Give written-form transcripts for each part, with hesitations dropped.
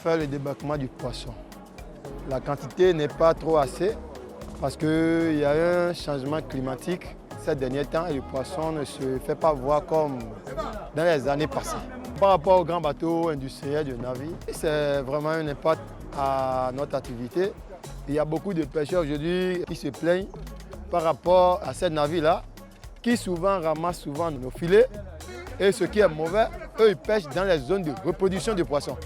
faire le débarquement du poisson. La quantité n'est pas trop assez parce qu'il y a un changement climatique ces derniers temps et le poisson ne se fait pas voir comme dans les années passées. Par rapport aux grands bateaux industriels de navires, c'est vraiment un impact à notre activité. Il y a beaucoup de pêcheurs aujourd'hui qui se plaignent par rapport à ces navires-là, qui souvent ramassent nos filets. Et ce qui est mauvais, eux, ils pêchent dans les zones de reproduction de poissons.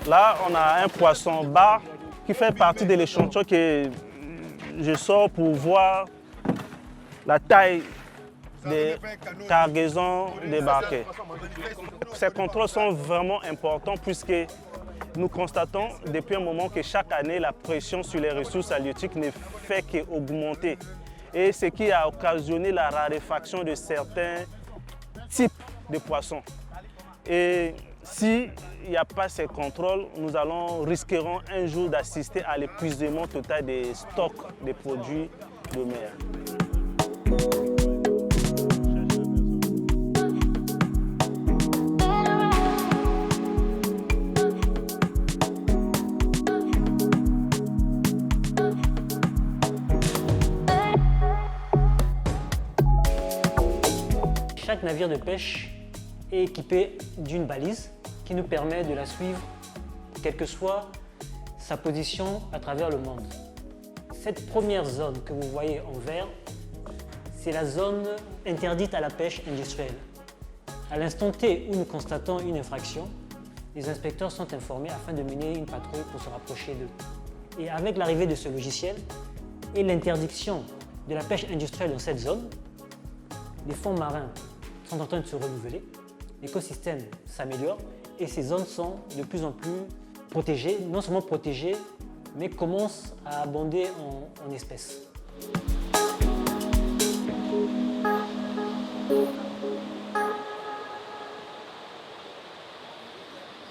Là, on a un poisson bar qui fait partie de l'échantillon que je sors pour voir la taille des cargaisons débarquées. Ces contrôles sont vraiment importants puisque nous constatons depuis un moment que chaque année, la pression sur les ressources halieutiques ne fait qu'augmenter. Et ce qui a occasionné la raréfaction de certains types de poissons. Et s'il n'y a pas ces contrôles, nous risquerons un jour d'assister à l'épuisement total des stocks de produits de mer. Chaque navire de pêche est équipé d'une balise qui nous permet de la suivre, quelle que soit sa position à travers le monde. Cette première zone que vous voyez en vert, c'est la zone interdite à la pêche industrielle. À l'instant T où nous constatons une infraction, les inspecteurs sont informés afin de mener une patrouille pour se rapprocher d'eux. Et avec l'arrivée de ce logiciel et l'interdiction de la pêche industrielle dans cette zone, les fonds marins sont en train de se renouveler, l'écosystème s'améliore et ces zones sont de plus en plus protégées, non seulement protégées, mais commencent à abonder en espèces.